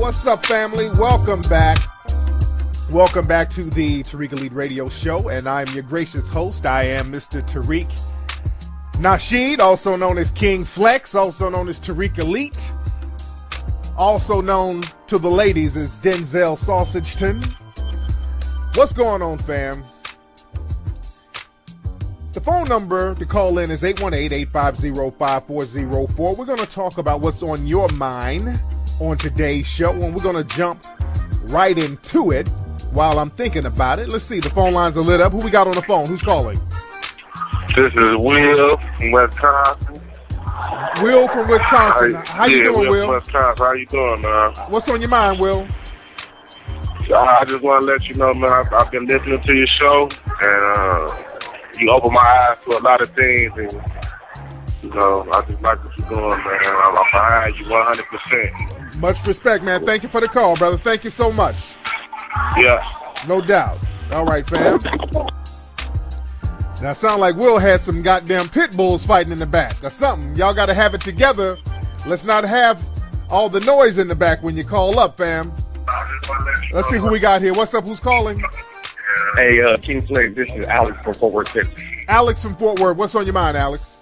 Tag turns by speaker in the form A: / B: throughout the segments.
A: What's up, family? Welcome back. Welcome back to the Tariq Elite Radio Show, and I'm your gracious host. I am Mr. Tariq Nasheed, also known as King Flex, also known as Tariq Elite, also known to the ladies as Denzel Sausageton. What's going on, fam? The phone number to call in is 818-850-5404. We're going to talk about what's on your mind on today's show, and we're going to jump right into it while I'm thinking about it. Let's see, the phone lines are lit up. Who we got on the phone? Who's calling?
B: This is Will from Wisconsin.
A: Will from Wisconsin. How you doing, Will?
B: Wisconsin. How you doing, man?
A: What's on your mind, Will?
B: I just want to let you know, man, I've been listening to your show, and you opened my eyes to a lot of things, and, you know, I just like what you're doing, man. I'm behind you 100%.
A: Much respect, man. Thank you for the call, brother. Thank you so much.
B: Yeah.
A: No doubt. All right, fam. Now, sound like Will had some goddamn pit bulls fighting in the back or something. Y'all got to have it together. Let's not have all the noise in the back when you call up, fam. Let's see who we got here. What's up? Who's calling?
C: Hey, King Flex, this is Alex from Fort Worth, Texas.
A: Alex from Fort Worth. What's on your mind, Alex?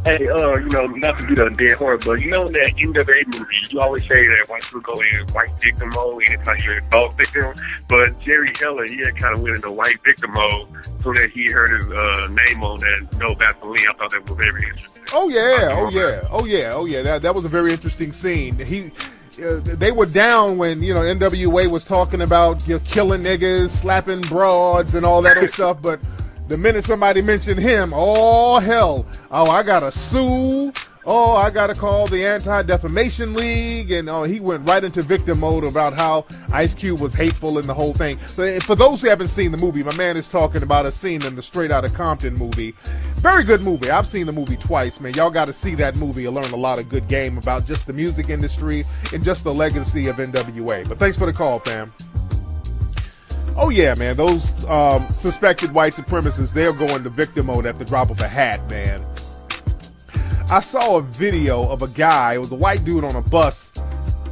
C: Hey, you know, not to be the dead horse, but you know that NWA movie, you always say that white people go in white victim mode anytime you're a dog victim, but Jerry Heller, he had kind of went into white victim mode so that he heard his name on that No Vaseline. I thought that was very interesting.
A: Oh, yeah. That was a very interesting scene. They were down when, you know, NWA was talking about killing niggas, slapping broads, and all that other stuff. But the minute somebody mentioned him, oh, hell. Oh, I got to sue. Oh, I got to call the Anti-Defamation League. And he went right into victim mode about how Ice Cube was hateful and the whole thing. For those who haven't seen the movie, my man is talking about a scene in the Straight Outta Compton movie. Very good movie. I've seen the movie twice, man. Y'all got to see that movie and learn a lot of good game about just the music industry and just the legacy of NWA. But thanks for the call, fam. Oh, yeah, man. Those suspected white supremacists, they'll go into victim mode at the drop of a hat, man. I saw a video of a guy, it was a white dude on a bus,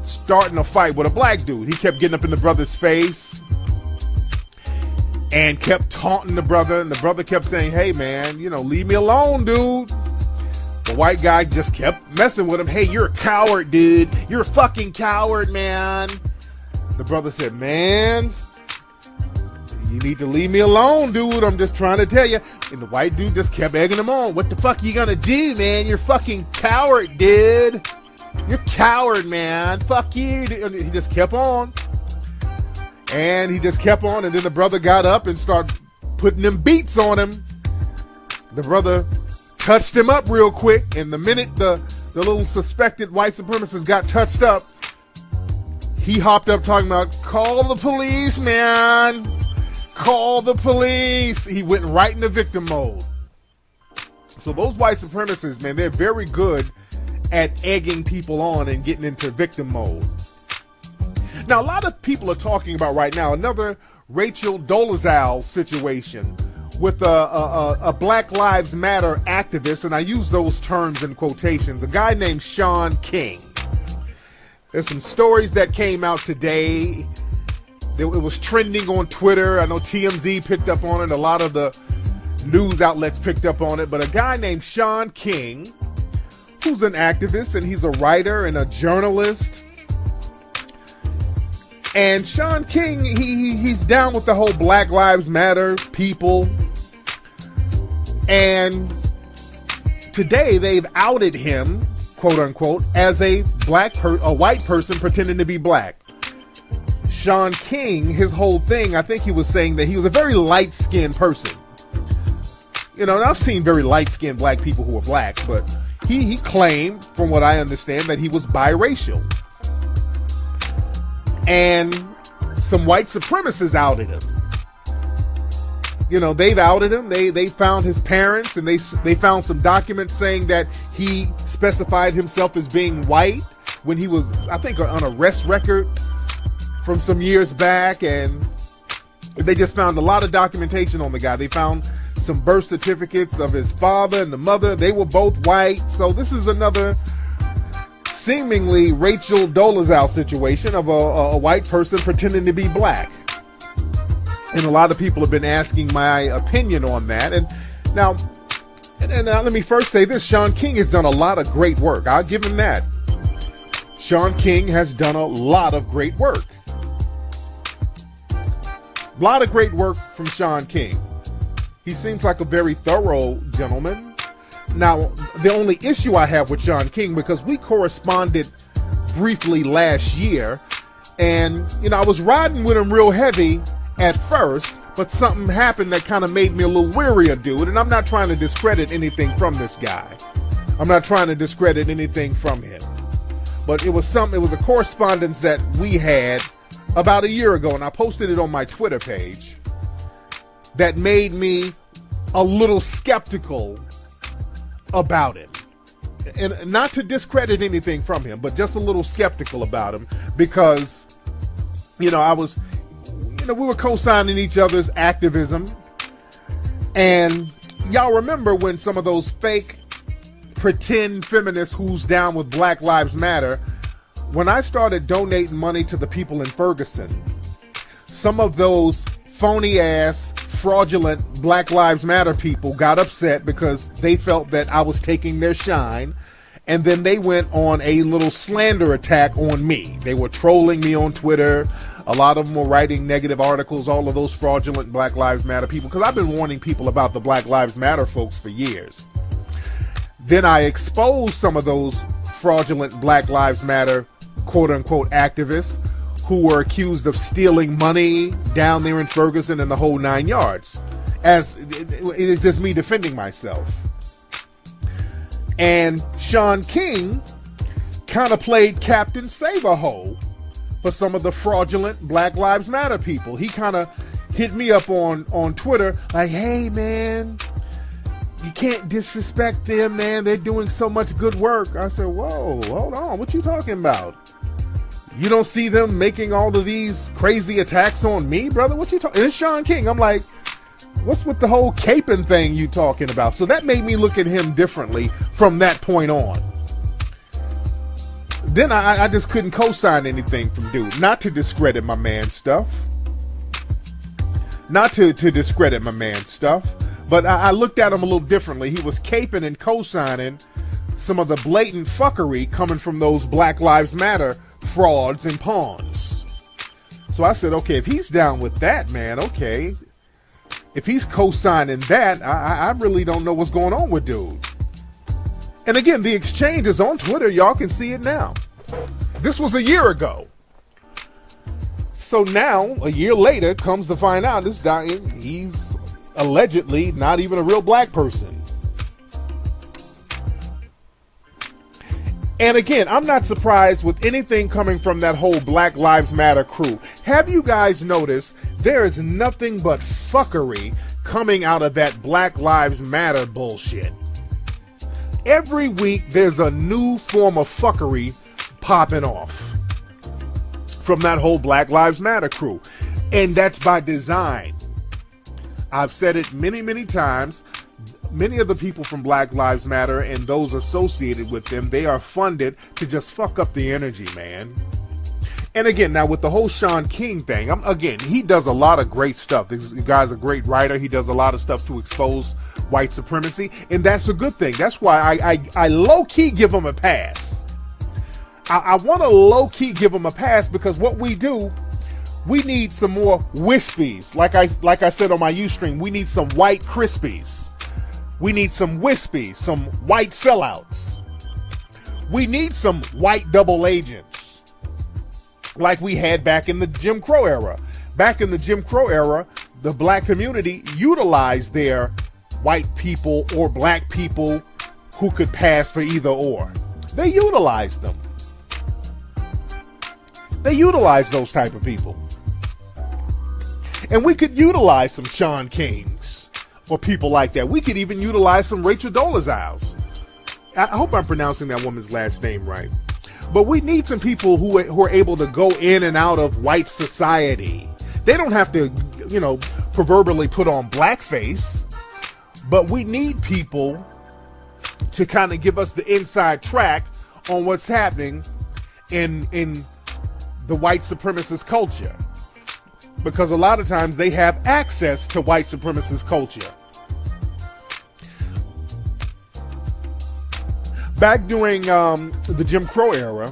A: starting a fight with a black dude. He kept getting up in the brother's face and kept taunting the brother, and the brother kept saying, hey, man, you know, leave me alone, dude. The white guy just kept messing with him. Hey, you're a coward, dude. You're a fucking coward, man. The brother said, man, you need to leave me alone, dude. I'm just trying to tell you. And the white dude just kept egging him on. What the fuck are you gonna do, man? You're fucking coward, dude. You're coward, man. Fuck you. And he just kept on. And he just kept on. And then the brother got up and started putting them beats on him. The brother touched him up real quick. And the minute the little suspected white supremacist got touched up, he hopped up talking about, call the police, man. Call the police. He went right into victim mode. So those white supremacists, man, they're very good at egging people on and getting into victim mode. Now, a lot of people are talking about right now another Rachel Dolezal situation with a Black Lives Matter activist, and I use those terms in quotations, a guy named Sean King. There's some stories that came out today. It was trending on Twitter. I know TMZ picked up on it. A lot of the news outlets picked up on it. But a guy named Sean King, who's an activist, and he's a writer and a journalist. And Sean King, he's down with the whole Black Lives Matter people. And today they've outed him, quote unquote, as a white person pretending to be black. Sean King, his whole thing, I think he was saying that he was a very light-skinned person. You know, and I've seen very light-skinned black people who are black, but he claimed, from what I understand, that he was biracial. And some white supremacists outed him. You know, they've outed him. They found his parents, and they found some documents saying that he specified himself as being white when he was, I think, on an arrest record from some years back, and they just found a lot of documentation on the guy. They found some birth certificates of his father and the mother. They were both white. So this is another seemingly Rachel Dolezal situation of a white person pretending to be black. And a lot of people have been asking my opinion on that. And now let me first say this. Sean King has done a lot of great work. I'll give him that. Sean King has done a lot of great work. A lot of great work from Sean King. He seems like a very thorough gentleman. Now, the only issue I have with Sean King, because we corresponded briefly last year, and, I was riding with him real heavy at first, but something happened that kind of made me a little weary of dude, and I'm not trying to discredit anything from this guy. I'm not trying to discredit anything from him. But it was a correspondence that we had about a year ago, and I posted it on my Twitter page, that made me a little skeptical about him. And not to discredit anything from him, but just a little skeptical about him because, we were co-signing each other's activism. And y'all remember when some of those fake pretend feminists who's down with Black Lives Matter, when I started donating money to the people in Ferguson, some of those phony ass, fraudulent Black Lives Matter people got upset because they felt that I was taking their shine, and then they went on a little slander attack on me. They were trolling me on Twitter. A lot of them were writing negative articles, all of those fraudulent Black Lives Matter people, because I've been warning people about the Black Lives Matter folks for years. Then I exposed some of those fraudulent Black Lives Matter quote-unquote activists who were accused of stealing money down there in Ferguson and the whole 9 yards. As it's just me defending myself. And Sean King kind of played Captain Save-A-Ho for some of the fraudulent Black Lives Matter people. He kind of hit me up on Twitter like, hey man, you can't disrespect them, man. They're doing so much good work. I said, whoa, hold on. What you talking about? You don't see them making all of these crazy attacks on me, brother? What you talking? It's Sean King. I'm like, what's with the whole caping thing you talking about? So that made me look at him differently from that point on. Then I just couldn't co-sign anything from dude. Not to discredit my man's stuff. Not to discredit my man's stuff. But I looked at him a little differently. He was caping and co-signing some of the blatant fuckery coming from those Black Lives Matter frauds and pawns. So I said, okay, if he's down with that, man, okay. If he's co-signing that, I really don't know what's going on with dude. And again, the exchange is on Twitter. Y'all can see it now. This was a year ago. So now, a year later, comes to find out this guy, he's allegedly not even a real black person. And again, I'm not surprised with anything coming from that whole Black Lives Matter crew. Have you guys noticed there is nothing but fuckery coming out of that Black Lives Matter bullshit? Every week there's a new form of fuckery popping off from that whole Black Lives Matter crew. And that's by design. I've said it many, many times. Many of the people from Black Lives Matter and those associated with them, they are funded to just fuck up the energy, man. And again, now with the whole Sean King thing, again, he does a lot of great stuff. This guy's a great writer. He does a lot of stuff to expose white supremacy, and that's a good thing. That's why I low-key give him a pass. I want to low-key give him a pass because what we do, we need some more wispies. Like I said on my Ustream, we need some white crispies. We need some wispies, some white sellouts. We need some white double agents like we had back in the Jim Crow era. Back in the Jim Crow era, the black community utilized their white people or black people who could pass for either or. They utilized them. They utilized those type of people. And we could utilize some Sean Kings or people like that. We could even utilize some Rachel Dolezals. I hope I'm pronouncing that woman's last name right. But we need some people who are able to go in and out of white society. They don't have to, proverbially put on blackface, but we need people to kind of give us the inside track on what's happening in the white supremacist culture, because a lot of times they have access to white supremacist culture. Back during the Jim Crow era,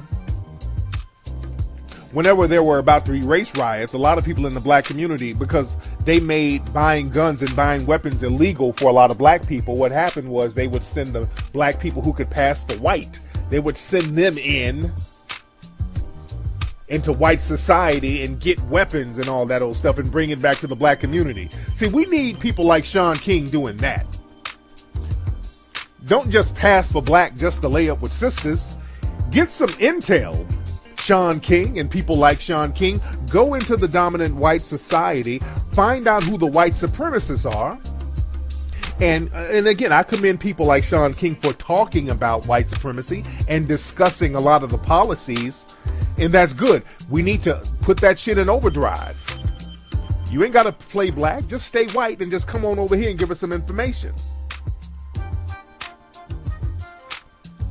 A: whenever there were about to be race riots, a lot of people in the black community, because they made buying guns and buying weapons illegal for a lot of black people, what happened was they would send the black people who could pass for white, they would send them into white society and get weapons and all that old stuff and bring it back to the black community. See, we need people like Shaun King doing that. Don't just pass for black just to lay up with sisters. Get some intel. Shaun King and people like Shaun King, go into the dominant white society, find out who the white supremacists are. And again, I commend people like Shaun King for talking about white supremacy and discussing a lot of the policies, and that's good. We need to put that shit in overdrive. You ain't got to play black, just stay white and just come on over here and give us some information.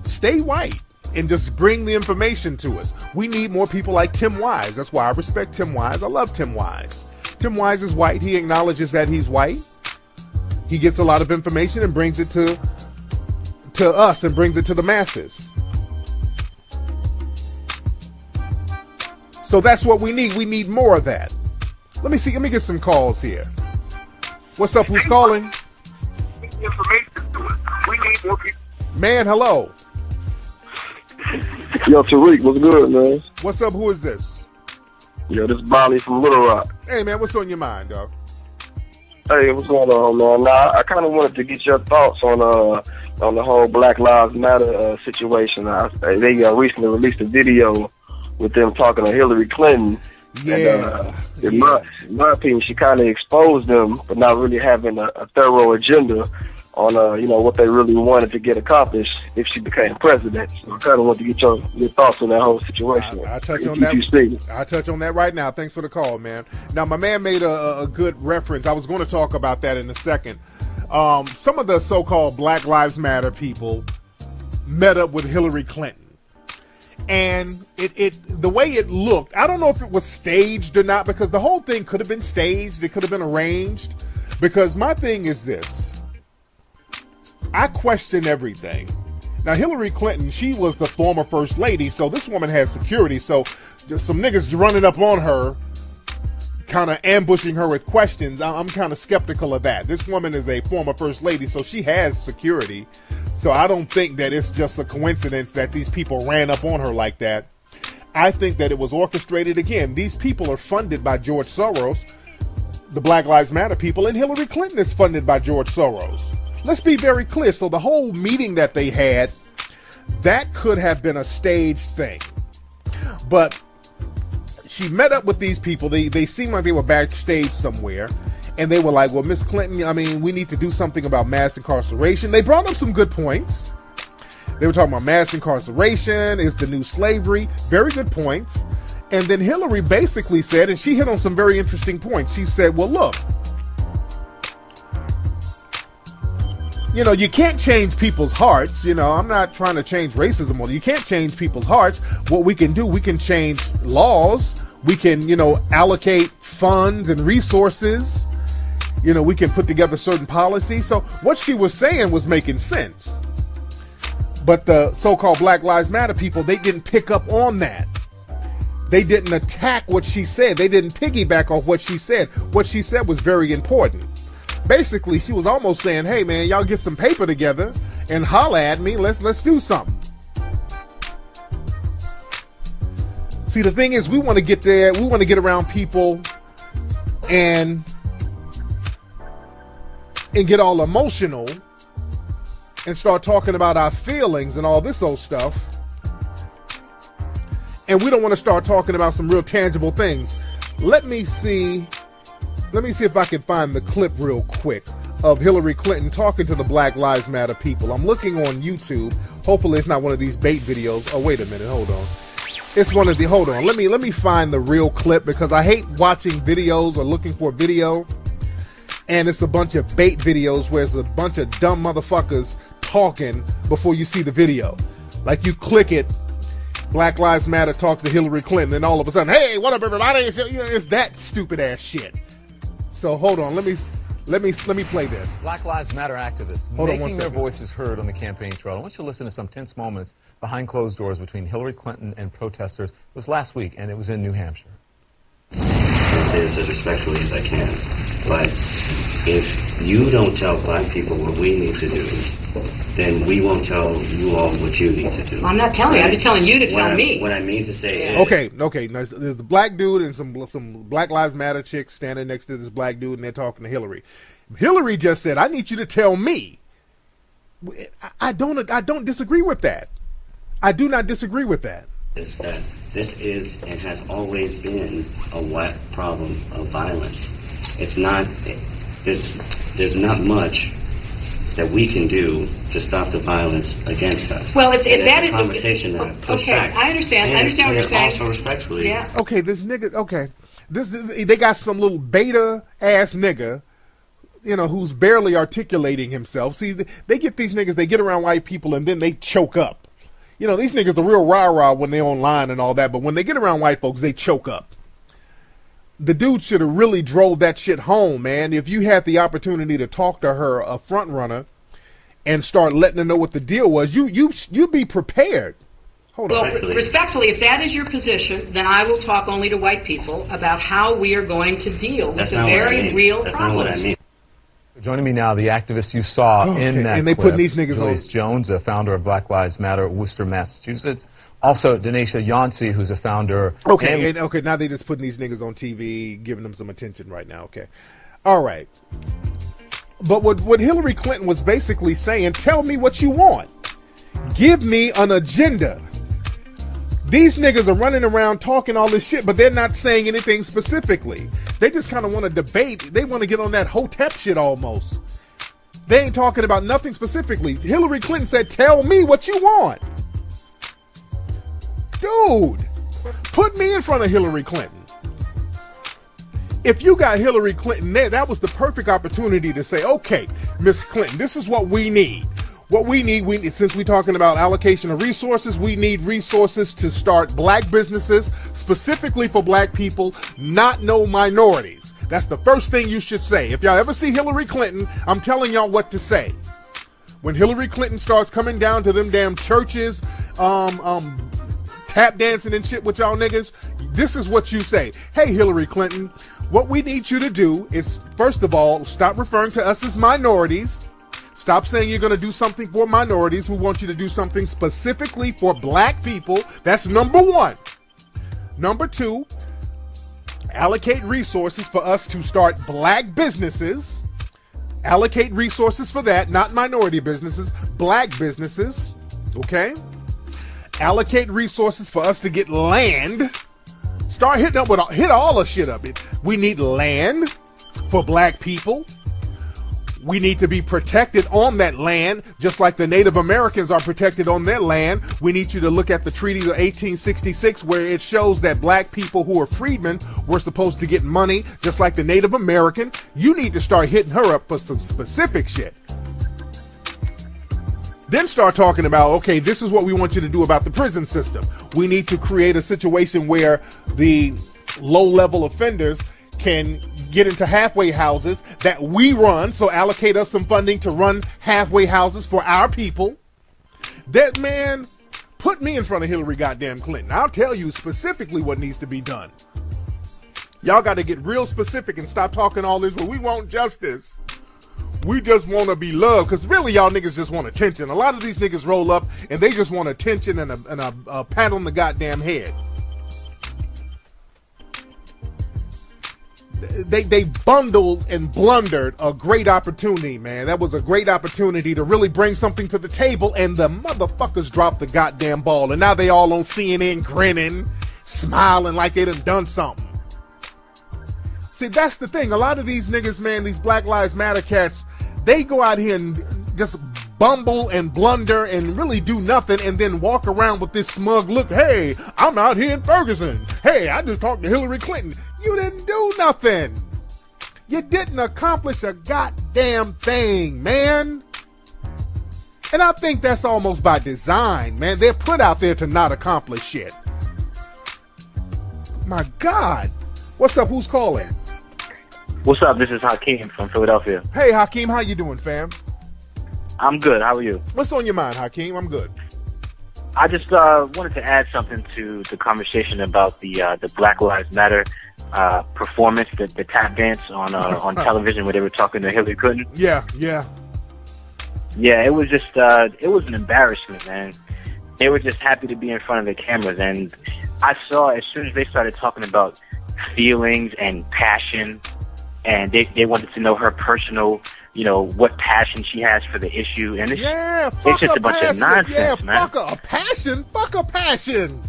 A: Stay white and just bring the information to us. We need more people like Tim Wise. That's why I respect Tim Wise. I love Tim Wise. Tim Wise is white. He acknowledges that he's white. He gets a lot of information and brings it to us and brings it to the masses. So that's what we need. We need more of that. Let me see. Let me get some calls here. What's up? Who's calling?
C: We need more people.
A: Man, hello.
D: Yo, Tariq, what's good, man?
A: What's up? Who is this?
D: Yo, this is Bali from Little Rock.
A: Hey, man, what's on your mind, dog?
D: Hey, what's going on, man? Now, I kind of wanted to get your thoughts on the whole Black Lives Matter situation. They recently released a video with them talking to Hillary Clinton.
A: Yeah.
D: And, in my opinion, she kind of exposed them for not really having a thorough agenda on what they really wanted to get accomplished if she became president. So I kind of want to get your thoughts on that whole situation.
A: I touch on that. I touch on that right now. Thanks for the call, man. Now, my man made a good reference. I was going to talk about that in a second. Some of the so-called Black Lives Matter people met up with Hillary Clinton. And the way it looked, I don't know if it was staged or not, because the whole thing could have been staged. It could have been arranged. Because my thing is this. I question everything. Now, Hillary Clinton, she was the former first lady, so this woman has security. So just some niggas running up on her, kind of ambushing her with questions. I'm kind of skeptical of that. This woman is a former first lady, so she has security. So I don't think that it's just a coincidence that these people ran up on her like that. I think that it was orchestrated. Again, these people are funded by George Soros, the Black Lives Matter people, and Hillary Clinton is funded by George Soros. Let's be very clear. So the whole meeting that they had, that could have been a staged thing. But she met up with these people. They seemed like they were backstage somewhere. And they were like, well, Miss Clinton, I mean, we need to do something about mass incarceration. They brought up some good points. They were talking about mass incarceration is the new slavery. Very good points. And then Hillary basically said, and she hit on some very interesting points. She said, well, look, you can't change people's hearts. I'm not trying to change racism. You can't change people's hearts. What we can do, we can change laws. We can, allocate funds and resources. We can put together certain policies. So what she was saying was making sense. But the so-called Black Lives Matter people, they didn't pick up on that. They didn't attack what she said. They didn't piggyback off what she said. What she said was very important. Basically, she was almost saying, hey, man, y'all get some paper together and holla at me. Let's do something. See, the thing is, we want to get there. We want to get around people and get all emotional and start talking about our feelings and all this old stuff. And we don't want to start talking about some real tangible things. Let me see if I can find the clip real quick of Hillary Clinton talking to the Black Lives Matter people. I'm looking on YouTube. Hopefully it's not one of these bait videos. Oh, wait a minute. Hold on. It's one of the, hold on. Let me find the real clip, because I hate watching videos or looking for video. And it's a bunch of bait videos where it's a bunch of dumb motherfuckers talking before you see the video. Like you click it, Black Lives Matter talks to Hillary Clinton, and all of a sudden, hey, what up, everybody? It's that stupid ass shit. So hold on, let me play this.
E: Black Lives Matter activists making their voices heard on the campaign trail. I want you to listen to some tense moments behind closed doors between Hillary Clinton and protesters. It was last week, and it was in New Hampshire.
F: I say this as respectfully as I can, but if you don't tell black people what we need to do, then we won't tell you all what you need to do.
G: Well, I'm not telling you. I'm just telling you to tell me.
F: What I mean to say is...
A: Okay. Now, there's the black dude and some Black Lives Matter chicks standing next to this black dude, and they're talking to Hillary. Hillary just said, I need you to tell me. I don't disagree with that. I do not disagree with that.
F: Is that this is and has always been a white problem of violence. It's not... There's not much that we can do to stop the violence against us.
G: Well, if that
F: is
G: a
F: conversation that push
G: okay,
F: back.
G: I understand. I understand what you're saying.
F: Also respectfully.
G: Yeah.
A: Okay, this nigga. Okay, they got some little beta ass nigga, who's barely articulating himself. See, they get these niggas. They get around white people and then they choke up. These niggas are real rah-rah when they're online and all that, but when they get around white folks, they choke up. The dude should have really drove that shit home, man. If you had the opportunity to talk to her, a front runner, and start letting her know what the deal was, you be prepared. Hold on.
G: Well, respectfully, if that is your position, then I will talk only to white people about how we are going to deal with the very real problems. That's not what I mean.
E: Joining me now, the activist you saw in that
A: and they
E: clip,
A: put these niggas
E: Julius
A: on.
E: Jones, a founder of Black Lives Matter, Worcester, Massachusetts. Also, Denisha Yancey, who's a founder.
A: Okay, now they just putting these niggas on TV, giving them some attention right now. Okay, all right. But what Hillary Clinton was basically saying, tell me what you want. Give me an agenda. These niggas are running around talking all this shit, but they're not saying anything specifically. They just kind of want to debate. They want to get on that Hotep shit almost. They ain't talking about nothing specifically. Hillary Clinton said, tell me what you want. Dude, put me in front of Hillary Clinton. If you got Hillary Clinton there, that was the perfect opportunity to say, okay, Miss Clinton, this is what we need. What we need, since we're talking about allocation of resources, we need resources to start black businesses, specifically for black people, not no minorities. That's the first thing you should say. If y'all ever see Hillary Clinton, I'm telling y'all what to say. When Hillary Clinton starts coming down to them damn churches, tap dancing and shit with y'all niggas, this is what you say. Hey, Hillary Clinton, what we need you to do is, first of all, stop referring to us as minorities. Stop saying you're going to do something for minorities. We want you to do something specifically for black people. That's number one. Number two, allocate resources for us to start black businesses. Allocate resources for that, not minority businesses, black businesses. Okay? Allocate resources for us to get land. Start hitting up hit all the shit up. We need land for black people. We need to be protected on that land, just like the Native Americans are protected on their land. We need you to look at the Treaty of 1866, where it shows that black people who are freedmen were supposed to get money, just like the Native American. You need to start hitting her up for some specific shit. Then start talking about, okay, this is what we want you to do about the prison system. We need to create a situation where the low-level offenders can get into halfway houses that we run, so allocate us some funding to run halfway houses for our people. That, man, put me in front of Hillary goddamn Clinton. I'll tell you specifically what needs to be done. Y'all got to get real specific and stop talking all this, but we want justice. We just want to be loved, because really y'all niggas just want attention. A lot of these niggas roll up and they just want attention and a pat on the goddamn head. They bundled and blundered a great opportunity, man. That was a great opportunity to really bring something to the table, and the motherfuckers dropped the goddamn ball, and now they all on CNN grinning, smiling like they done something. See, that's the thing. A lot of these niggas, man, these Black Lives Matter cats, they go out here and just bumble and blunder and really do nothing, and then walk around with this smug look. Hey, I'm out here in Ferguson. Hey, I just talked to Hillary Clinton. You didn't do nothing. You didn't accomplish a goddamn thing, man. And I think that's almost by design, man. They're put out there to not accomplish shit. My God. What's up? Who's calling?
H: What's up? This is Hakeem from Philadelphia.
A: Hey, Hakeem. How you doing, fam?
H: I'm good. How are you?
A: What's on your mind, Hakeem? I'm good.
H: I just wanted to add something to the conversation about the Black Lives Matter performance, the tap dance on television where they were talking to Hillary Clinton.
A: Yeah.
H: Yeah, it was just it was an embarrassment, man. They were just happy to be in front of the cameras, and I saw as soon as they started talking about feelings and passion, and they wanted to know her personal, what passion she has for the issue, and it's just a bunch of nonsense, man.
A: Fuck a passion,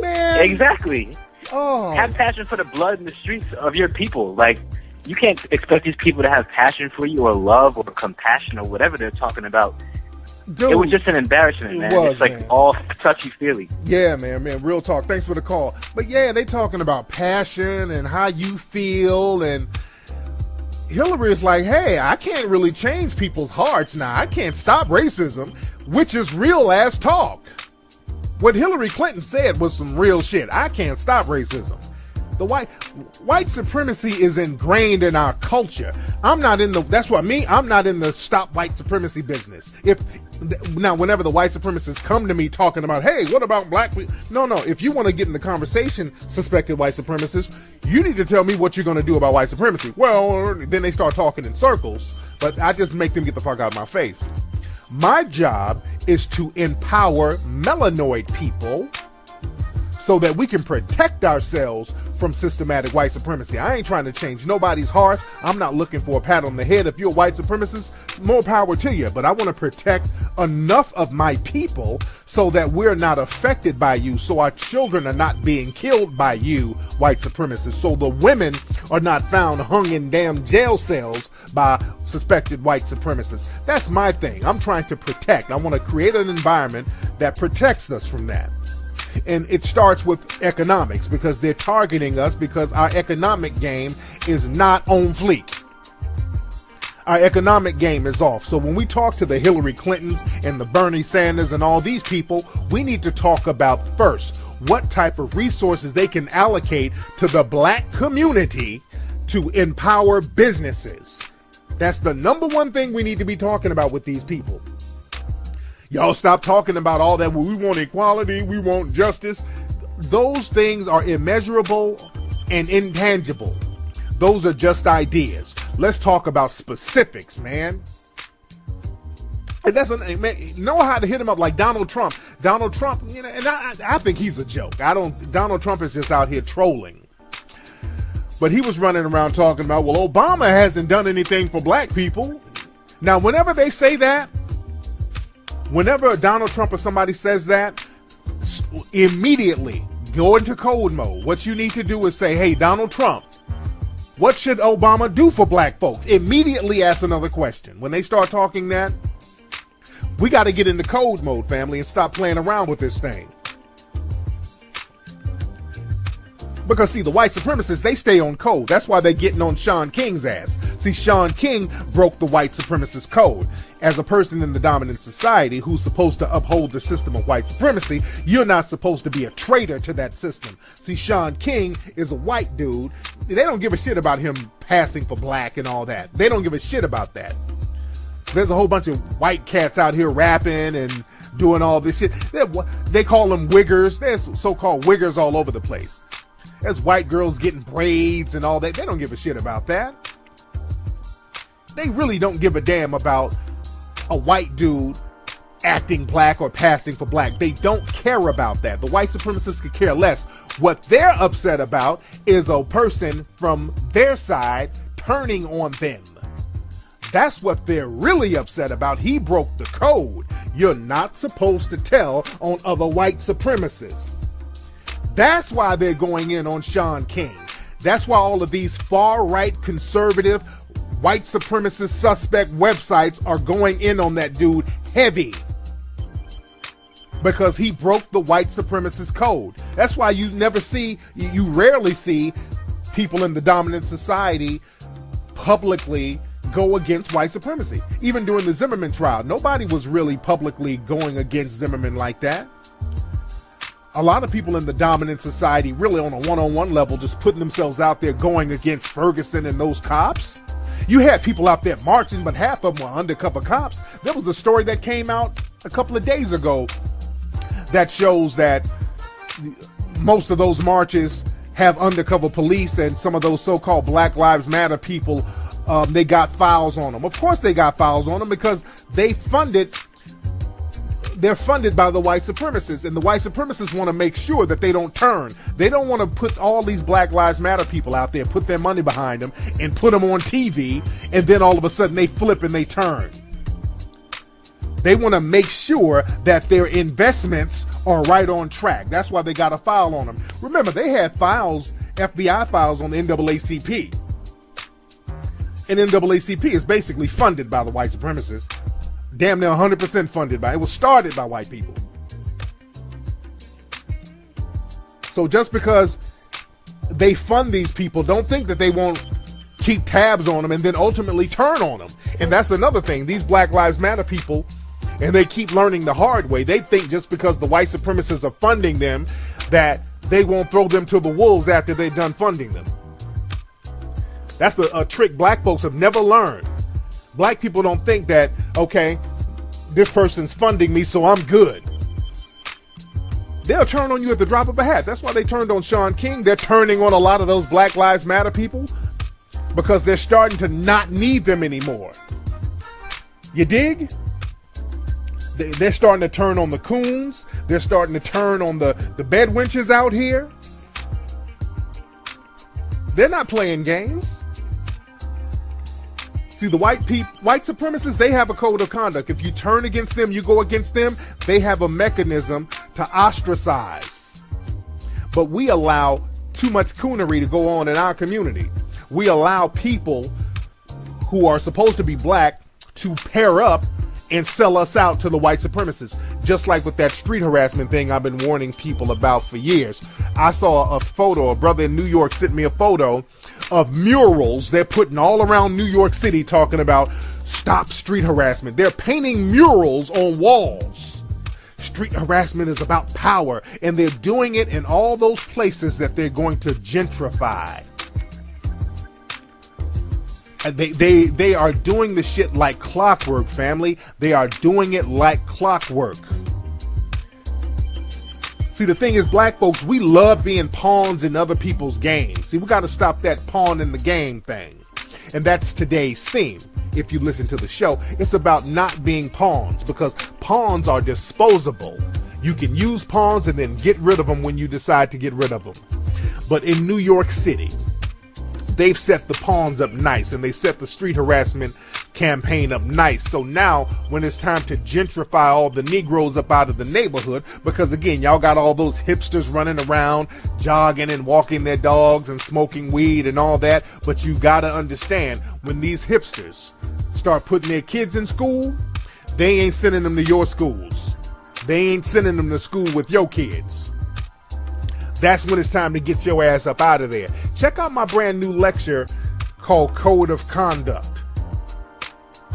A: man.
H: Exactly.
A: Oh.
H: Have passion for the blood in the streets of your people. Like, you can't expect these people to have passion for you or love or compassion or whatever they're talking about. Dude, it was just an embarrassment, man. It's like all touchy-feely.
A: Yeah, man, real talk. Thanks for the call. But yeah, they talking about passion and how you feel, and Hillary is like, hey, I can't really change people's hearts now. I can't stop racism, which is real ass talk. What Hillary Clinton said was some real shit. I can't stop racism. The white supremacy is ingrained in our culture. I'm not in the stop white supremacy business. Now, whenever the white supremacists come to me talking about, hey, what about black people? No. If you want to get in the conversation, suspected white supremacists, you need to tell me what you're going to do about white supremacy. Well, then they start talking in circles, but I just make them get the fuck out of my face. My job is to empower melanoid people so that we can protect ourselves from systematic white supremacy. I ain't trying to change nobody's heart. I'm not looking for a pat on the head. If you're a white supremacist, more power to you. But I want to protect enough of my people so that we're not affected by you, so our children are not being killed by you, white supremacists, so the women are not found hung in damn jail cells by suspected white supremacists. That's my thing. I'm trying to protect. I want to create an environment that protects us from that. And it starts with economics, because they're targeting us because our economic game is not on fleek. Our economic game is off. So when we talk to the Hillary Clintons and the Bernie Sanders and all these people, we need to talk about first what type of resources they can allocate to the black community to empower businesses. That's the number one thing we need to be talking about with these people. Y'all stop talking about all that. Well, we want equality, we want justice. Those things are immeasurable and intangible. Those are just ideas. Let's talk about specifics, man. And know how to hit him up like Donald Trump. Donald Trump, and I think he's a joke. Donald Trump is just out here trolling. But he was running around talking about, well, Obama hasn't done anything for black people. Now, whenever they say that, whenever Donald Trump or somebody says that, immediately go into code mode. What you need to do is say, hey, Donald Trump, what should Obama do for black folks? Immediately ask another question. When they start talking that, we got to get into code mode, family, and stop playing around with this thing. Because, see, the white supremacists, they stay on code. That's why they're getting on Sean King's ass. See, Sean King broke the white supremacist code. As a person in the dominant society who's supposed to uphold the system of white supremacy, you're not supposed to be a traitor to that system. See, Sean King is a white dude. They don't give a shit about him passing for black and all that. They don't give a shit about that. There's a whole bunch of white cats out here rapping and doing all this shit. They call them wiggers. There's so-called wiggers all over the place. There's white girls getting braids and all that. They don't give a shit about that. They really don't give a damn about a white dude acting black or passing for black. They don't care about that. The white supremacists could care less. What they're upset about is a person from their side turning on them. That's what they're really upset about. He broke the code. You're not supposed to tell on other white supremacists. That's why they're going in on Sean King. That's why all of these far-right conservative white supremacist suspect websites are going in on that dude heavy. Because he broke the white supremacist code. That's why you rarely see people in the dominant society publicly go against white supremacy. Even during the Zimmerman trial, nobody was really publicly going against Zimmerman like that. A lot of people in the dominant society, really on a one-on-one level, just putting themselves out there going against Ferguson and those cops. You had people out there marching, but half of them were undercover cops. There was a story that came out a couple of days ago that shows that most of those marches have undercover police, and some of those so-called Black Lives Matter people, they got files on them. Of course they got files on them because they're funded by the white supremacists, and the white supremacists want to make sure that they don't turn. They don't want to put all these Black Lives Matter people out there, put their money behind them, and put them on TV, and then all of a sudden they flip and they turn. They want to make sure that their investments are right on track. That's why they got a file on them. Remember, they had files, FBI files on the NAACP. And NAACP is basically funded by the white supremacists. Damn near 100% funded by. It was started by white people. So just because they fund these people, don't think that they won't keep tabs on them and then ultimately turn on them. And that's another thing. These Black Lives Matter people, and they keep learning the hard way. They think just because the white supremacists are funding them that they won't throw them to the wolves after they're done funding them. That's a trick black folks have never learned. Black people don't think that, okay, this person's funding me, so I'm good. They'll turn on you at the drop of a hat. That's why they turned on Shaun King. They're turning on a lot of those Black Lives Matter people because they're starting to not need them anymore. You dig? They're starting to turn on the coons. They're starting to turn on the bed wenches out here. They're not playing games. See, the white supremacists, they have a code of conduct. If you turn against them, you go against them, they have a mechanism to ostracize. But we allow too much coonery to go on in our community. We allow people who are supposed to be black to pair up and sell us out to the white supremacists. Just like with that street harassment thing I've been warning people about for years. I saw a photo, a brother in New York sent me a photo of murals they're putting all around New York City talking about stop street harassment. They're painting murals on walls. Street harassment is about power, and they're doing it in all those places that they're going to gentrify. They are doing the shit like clockwork, family. They are doing it like clockwork. See, the thing is, black folks, we love being pawns in other people's games. See, we got to stop that pawn in the game thing. And that's today's theme. If you listen to the show, it's about not being pawns, because pawns are disposable. You can use pawns and then get rid of them when you decide to get rid of them. But in New York City, they've set the pawns up nice, and they set the street harassment campaign up nice. So now when it's time to gentrify all the Negroes up out of the neighborhood, because again, y'all got all those hipsters running around jogging and walking their dogs and smoking weed and all that, but you gotta understand, when these hipsters start putting their kids in school, they ain't sending them to your schools. They ain't sending them to school with your kids. That's when it's time to get your ass up out of there. Check out my brand new lecture called Code of Conduct.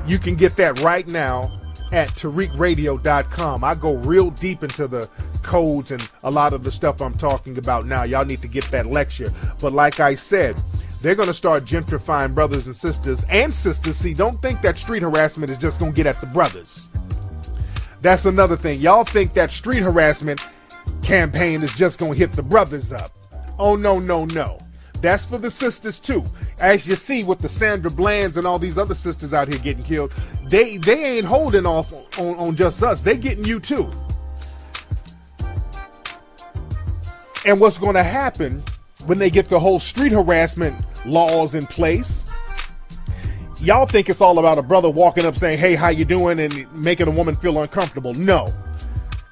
A: You can get that right now at TariqRadio.com. I go real deep into the codes and a lot of the stuff I'm talking about now. Y'all need to get that lecture. But like I said, they're going to start gentrifying brothers and sisters. And sisters, see, don't think that street harassment is just going to get at the brothers. That's another thing. Y'all think that street harassment campaign is just going to hit the brothers up. Oh, no, no, no. That's for the sisters too. As you see with the Sandra Blands and all these other sisters out here getting killed, they ain't holding off on just us. They getting you too. And what's going to happen when they get the whole street harassment laws in place? Y'all think it's all about a brother walking up saying, hey, how you doing, and making a woman feel uncomfortable. No.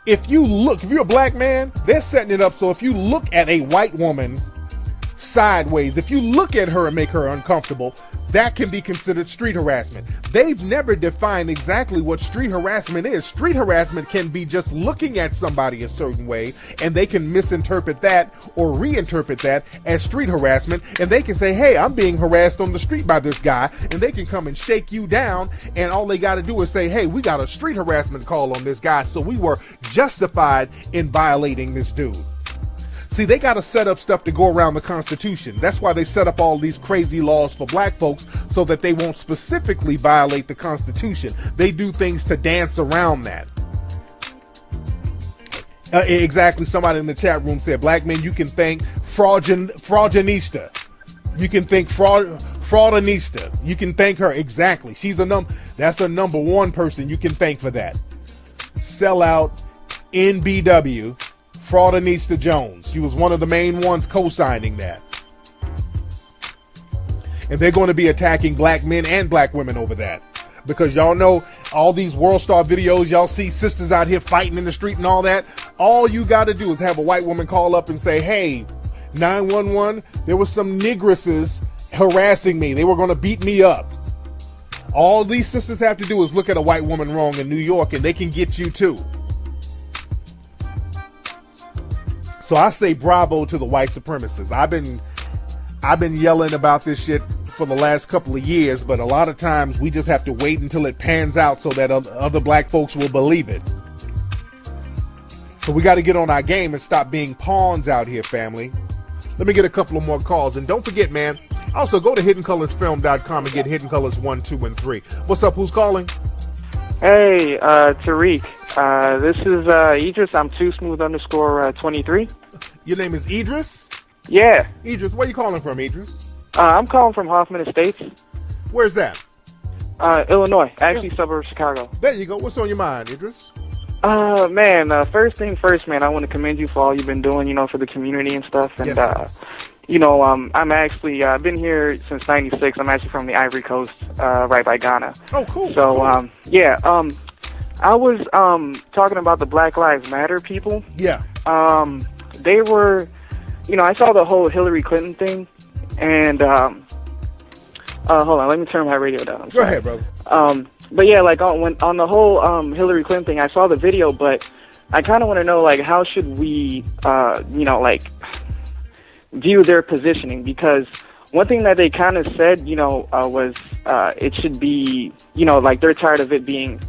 A: If you're a black man, they're setting it up so if you look at a white woman sideways, if you look at her and make her uncomfortable, that can be considered street harassment. They've never defined exactly what street harassment is. Street harassment can be just looking at somebody a certain way, and they can misinterpret that or reinterpret that as street harassment, and they can say, hey, I'm being harassed on the street by this guy, and they can come and shake you down, and all they got to do is say, hey, we got a street harassment call on this guy, so we were justified in violating this dude. See, they got to set up stuff to go around the Constitution. That's why they set up all these crazy laws for black folks, so that they won't specifically violate the Constitution. They do things to dance around that. Exactly. Somebody in the chat room said, black men, you can thank fraudinista. You can thank fraudinista. You can thank her. Exactly. That's a number one person you can thank for that. Sellout NBW. Fraudinista Jones. She was one of the main ones co-signing that. And they're going to be attacking black men and black women over that. Because y'all know all these World Star videos, y'all see sisters out here fighting in the street and all that. All you got to do is have a white woman call up and say, hey, 911, there was some negresses harassing me. They were going to beat me up. All these sisters have to do is look at a white woman wrong in New York, and they can get you too. So I say bravo to the white supremacists. I've been yelling about this shit for the last couple of years, but a lot of times we just have to wait until it pans out so that other black folks will believe it. So we got to get on our game and stop being pawns out here, family. Let me get a couple of more calls. And don't forget, man, also go to HiddenColorsFilm.com and get Hidden Colors 1, 2, and 3. What's up? Who's calling?
I: Hey, Tariq. This is Idris. I'm TooSmooth_23.
A: Your name is Idris?
I: Yeah.
A: Idris, where you calling from, Idris?
I: I'm calling from Hoffman Estates.
A: Where's that?
I: Illinois. Actually, suburb of Chicago.
A: There you go. What's on your mind, Idris?
I: Man, first thing first, man, I want to commend you for all you've been doing, for the community and stuff. And,
A: yes,
I: I'm actually, I've been here since 96. I'm actually from the Ivory Coast, right by Ghana.
A: Oh, cool.
I: So,
A: cool.
I: Yeah, I was talking about the Black Lives Matter people.
A: Yeah.
I: They were, I saw the whole Hillary Clinton thing, and hold on, let me turn my radio down.
A: Go ahead, brother.
I: But yeah, like on the whole Hillary Clinton thing, I saw the video, but I kind of want to know, like, how should we, view their positioning? Because one thing that they kind of said, was it should be, like they're tired of it being,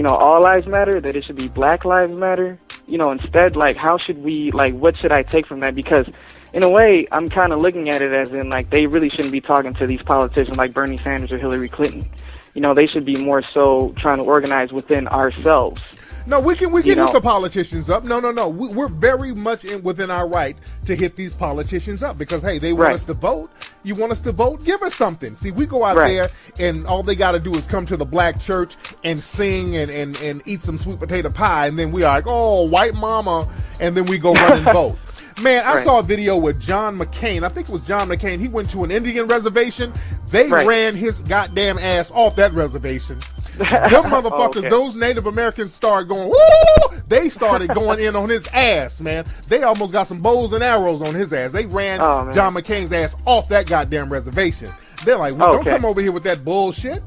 I: all lives matter, that it should be Black Lives Matter. Instead, like, how should we, like, what should I take from that? Because in a way, I'm kind of looking at it as in, like, they really shouldn't be talking to these politicians like Bernie Sanders or Hillary Clinton. They should be more so trying to organize within ourselves.
A: No, we can hit the politicians up. No. We're very much within our right to hit these politicians up because, hey, they want us to vote. You want us to vote? Give us something. See, we go out there and all they got to do is come to the black church and sing and eat some sweet potato pie. And then we are like, oh, white mama. And then we go run and vote. Man, I saw a video with John McCain. I think it was John McCain. He went to an Indian reservation. They ran his goddamn ass off that reservation. Them motherfuckers, those Native Americans started going, woo! They started going in on his ass, man. They almost got some bows and arrows on his ass. They ran John McCain's ass off that goddamn reservation. They're like, well, don't come over here with that bullshit.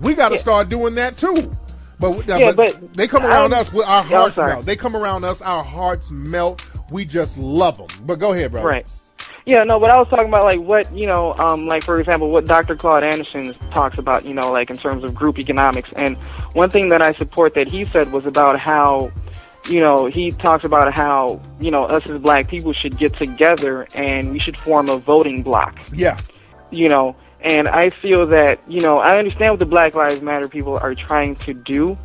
A: We got to start doing that too. But they come around us with our hearts melt. They come around us, our hearts melt. We just love them. But go ahead, brother.
I: Right. Yeah, no, but I was talking about, like, what, like, for example, what Dr. Claude Anderson talks about, like, in terms of group economics. And one thing that I support that he said was about how, he talks about how, us as black people should get together and we should form a voting bloc.
A: Yeah.
I: And I feel that, I understand what the Black Lives Matter people are trying to do,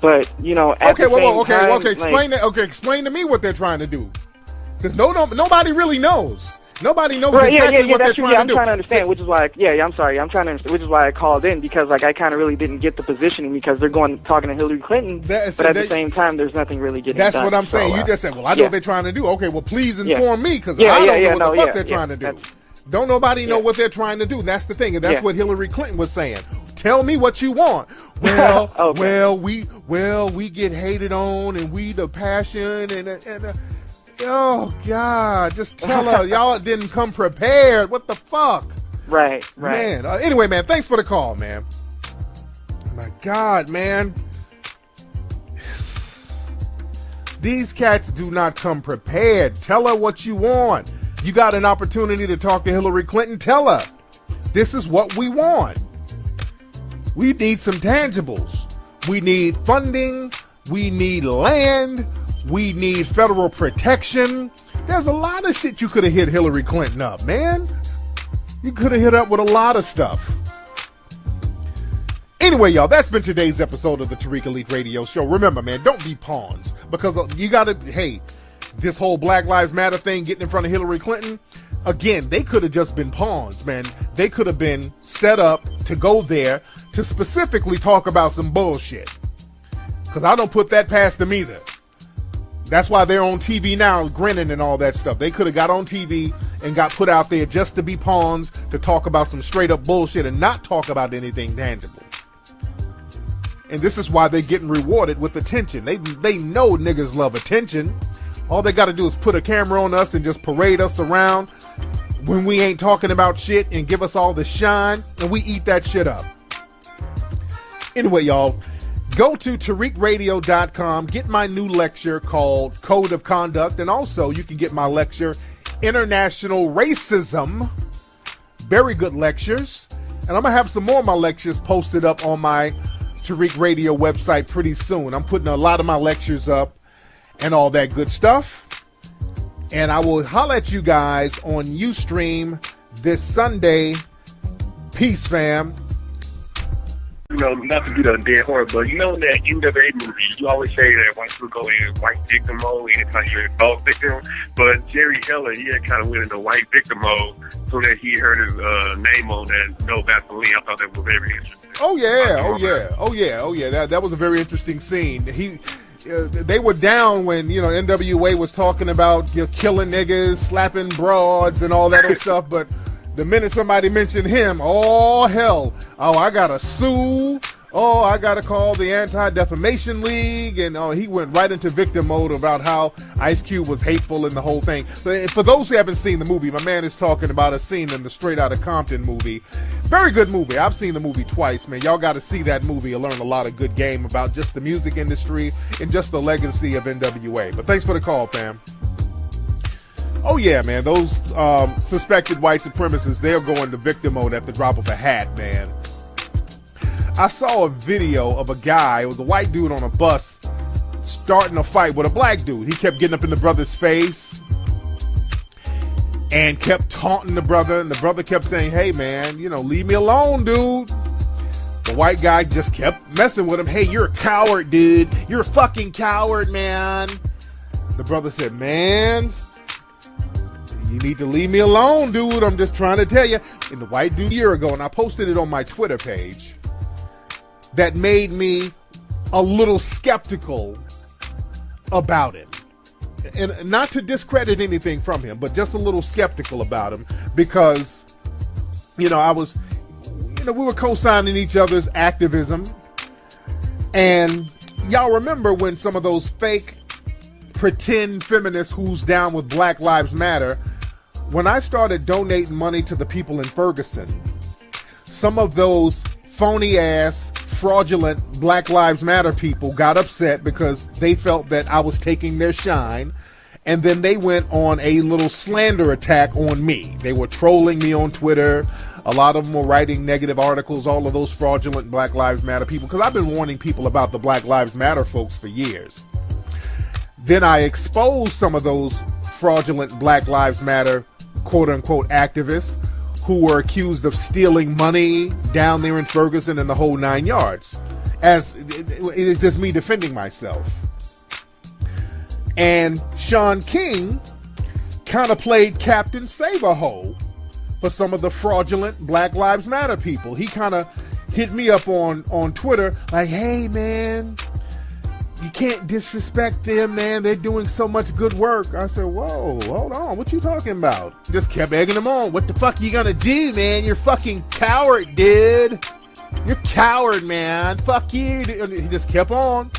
I: but, at the same time,
A: explain that. Okay, explain to me what they're trying to do. Because nobody really knows. Nobody knows exactly what they're trying to do.
I: I'm trying to understand, which is why, I'm sorry. I'm trying to understand, which is why I called in, because, like, I kind of really didn't get the positioning because they're talking to Hillary Clinton, but at the same time, there's nothing really getting done.
A: That's what I'm saying. You just said, well, I know what they're trying to do. Okay, well, please inform me because I don't know what the fuck they're trying to do. Don't nobody know what they're trying to do. That's the thing, and that's what Hillary Clinton was saying. Tell me what you want. Well, we get hated on, and we the passion, and oh God, just tell her y'all didn't come prepared. What the fuck?
I: Right.
A: Man, anyway, man, thanks for the call, man. My God, man. These cats do not come prepared. Tell her what you want. You got an opportunity to talk to Hillary Clinton, tell her. This is what we want. We need some tangibles. We need funding. We need land. We need federal protection. There's a lot of shit you could have hit Hillary Clinton up, man. You could have hit up with a lot of stuff. Anyway, y'all, that's been today's episode of the Tariq Elite Radio Show. Remember, man, don't be pawns. Because you gotta, hey, this whole Black Lives Matter thing getting in front of Hillary Clinton, again, they could have just been pawns, man. They could have been set up to go there to specifically talk about some bullshit. Because I don't put that past them either. That's why they're on TV now grinning and all that stuff. They could have got on TV and got put out there just to be pawns, to talk about some straight up bullshit and not talk about anything tangible. And this is why they're getting rewarded with attention. They know niggas love attention. All they got to do is put a camera on us and just parade us around when we ain't talking about shit and give us all the shine, and we eat that shit up. Anyway, y'all, go to TariqRadio.com, get my new lecture called Code of Conduct, and also you can get my lecture, International Racism. Very good lectures. And I'm going to have some more of my lectures posted up on my Tariq Radio website pretty soon. I'm putting a lot of my lectures up and all that good stuff. And I will holler at you guys on Ustream this Sunday. Peace, fam.
C: You know, not to be the dead horse, but you know in that NWA movie, you always say that white people go in white victim mode anytime you're a dog victim. But Jerry Heller, he had kind of went into white victim mode so that he heard his name on that No Vaseline. I thought that was very interesting.
A: Oh yeah. That was a very interesting scene. They were down when, you know, NWA was talking about, you know, killing niggas, slapping broads and all that other stuff, but the minute somebody mentioned him, oh hell, oh I gotta sue, oh I gotta call the Anti-Defamation League, and he went right into victim mode about how Ice Cube was hateful and the whole thing. But for those who haven't seen the movie, my man is talking about a scene in the Straight Outta Compton movie. Very good movie. I've seen the movie twice, man. Y'all got to see that movie and learn a lot of good game about just the music industry and just the legacy of NWA. But thanks for the call, fam. Oh yeah, man, those suspected white supremacists, they're going to victim mode at the drop of a hat, man. I saw a video of a guy, it was a white dude on a bus, starting a fight with a black dude. He kept getting up in the brother's face and kept taunting the brother, and the brother kept saying, hey man, you know, leave me alone, dude. The white guy just kept messing with him. Hey, you're a coward, dude. You're a fucking coward, man. The brother said, man, you need to leave me alone, dude. I'm just trying to tell you. And the white dude a year ago, and I posted it on my Twitter page, that made me a little skeptical about him. And not to discredit anything from him, but just a little skeptical about him because, you know, we were co-signing each other's activism. And y'all remember when some of those fake pretend feminists who's down with Black Lives Matter, when I started donating money to the people in Ferguson, some of those phony ass, fraudulent Black Lives Matter people got upset because they felt that I was taking their shine, and then they went on a little slander attack on me. They were trolling me on Twitter. A lot of them were writing negative articles, all of those fraudulent Black Lives Matter people, because I've been warning people about the Black Lives Matter folks for years. Then I exposed some of those fraudulent Black Lives Matter quote-unquote activists who were accused of stealing money down there in Ferguson and the whole 9 yards. As it's just me defending myself. And Sean King kind of played Captain Save-A-Ho for some of the fraudulent Black Lives Matter people. He kind of hit me up on Twitter like, hey man, you can't disrespect them, man. They're doing so much good work. I said, whoa, hold on. What you talking about? Just kept egging them on. What the fuck are you gonna do, man? You're fucking coward, dude. You're coward, man. Fuck you. And he just kept on.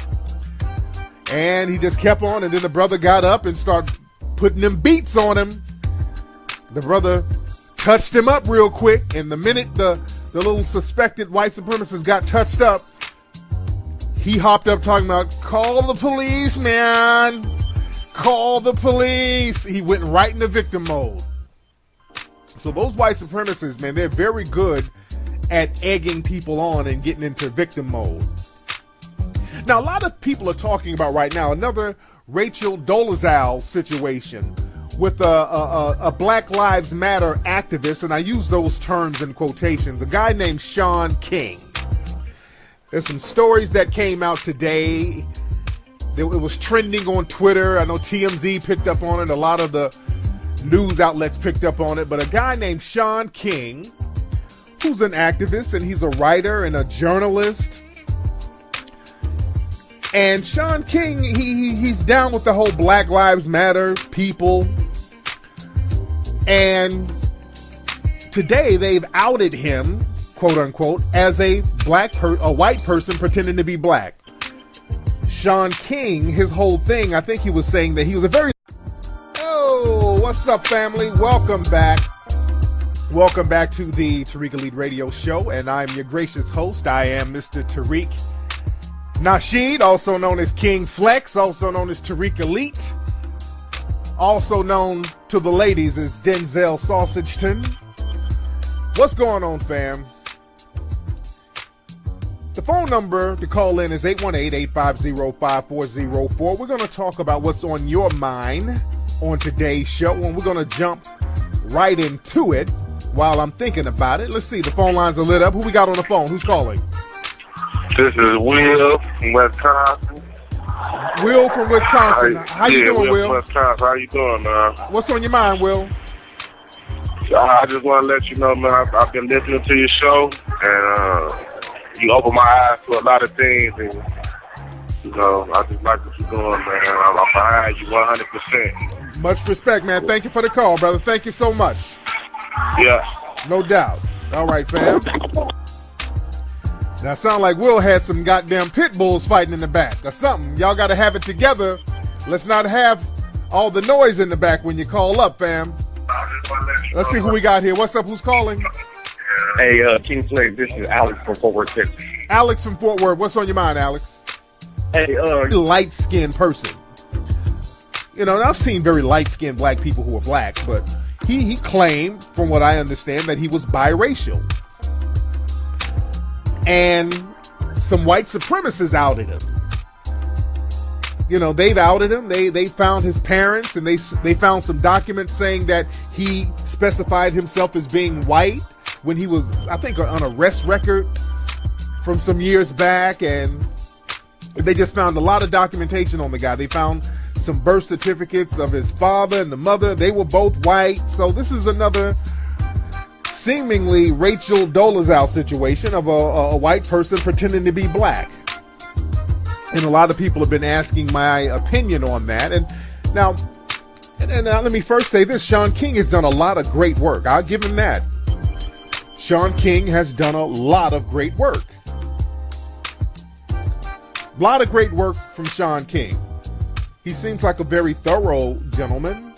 A: And he just kept on. And then the brother got up and started putting them beats on him. The brother touched him up real quick, and the minute the little suspected white supremacist got touched up, he hopped up talking about, call the police, man. Call the police. He went right into victim mode. So those white supremacists, man, they're very good at egging people on and getting into victim mode. Now, a lot of people are talking about right now another Rachel Dolezal situation with a Black Lives Matter activist, and I use those terms in quotations, a guy named Shaun King. There's some stories that came out today. It was trending on Twitter. I know TMZ picked up on it. A lot of the news outlets picked up on it. But a guy named Shaun King, who's an activist, and he's a writer and a journalist. And Shaun King, he's down with the whole Black Lives Matter people. And today they've outed him, quote unquote, as a white person pretending to be black. Shaun King, his whole thing, I think he was saying that he was a very... Oh, what's up, family? Welcome back. Welcome back to the Tariq Elite Radio Show, and I'm your gracious host. I am Mr. Tariq Nasheed, also known as King Flex, also known as Tariq Elite, also known to the ladies as Denzel Sausageton. What's going on, fam? The phone number to call in is 818-850-5404. We're going to talk about what's on your mind on today's show, and we're going to jump right into it while I'm thinking about it. Let's see. The phone lines are lit up. Who we got on the phone? Who's calling?
B: This is Will from Wisconsin.
A: Will from Wisconsin. How you doing, Will?
B: Wisconsin. How you doing, man?
A: What's on your mind, Will?
B: I just want to let you know, man, I've been listening to your show, and you opened my eyes to a lot of things, and, you know, I just like what you're doing, man. I'm behind you 100%.
A: Much respect, man. Thank you for the call, brother. Thank you so much.
B: Yeah.
A: No doubt. All right, fam. Now, sound like Will had some goddamn pit bulls fighting in the back or something. Y'all got to have it together. Let's not have all the noise in the back when you call up, fam. Let's see who we got here. What's up? Who's calling?
C: Hey, King Flex, this is Alex from Fort Worth, Texas.
A: Alex from Fort Worth. What's on your mind, Alex?
C: Hey,
A: light-skinned person. You know, and I've seen very light-skinned black people who are black, but he claimed, from what I understand, that he was biracial. And some white supremacists outed him. You know, they've outed him. They found his parents, and they found some documents saying that he specified himself as being white when he was, I think, on arrest record from some years back, and they just found a lot of documentation on the guy. They found some birth certificates of his father and the mother. They were both white. So this is another seemingly Rachel Dolezal situation of a white person pretending to be black. And a lot of people have been asking my opinion on that. And now let me first say this. Shaun King has done a lot of great work. I'll give him that. Shaun King has done a lot of great work. A lot of great work from Shaun King. He seems like a very thorough gentleman.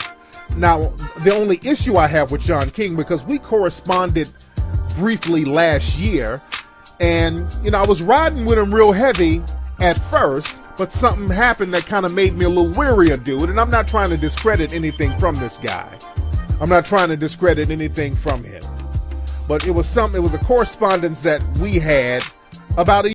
A: Now, the only issue I have with Shaun King, because we corresponded briefly last year, and, you know, I was riding with him real heavy at first, but something happened that kind of made me a little weary of dude, and I'm not trying to discredit anything from this guy. I'm not trying to discredit anything from him. But it was a correspondence that we had about a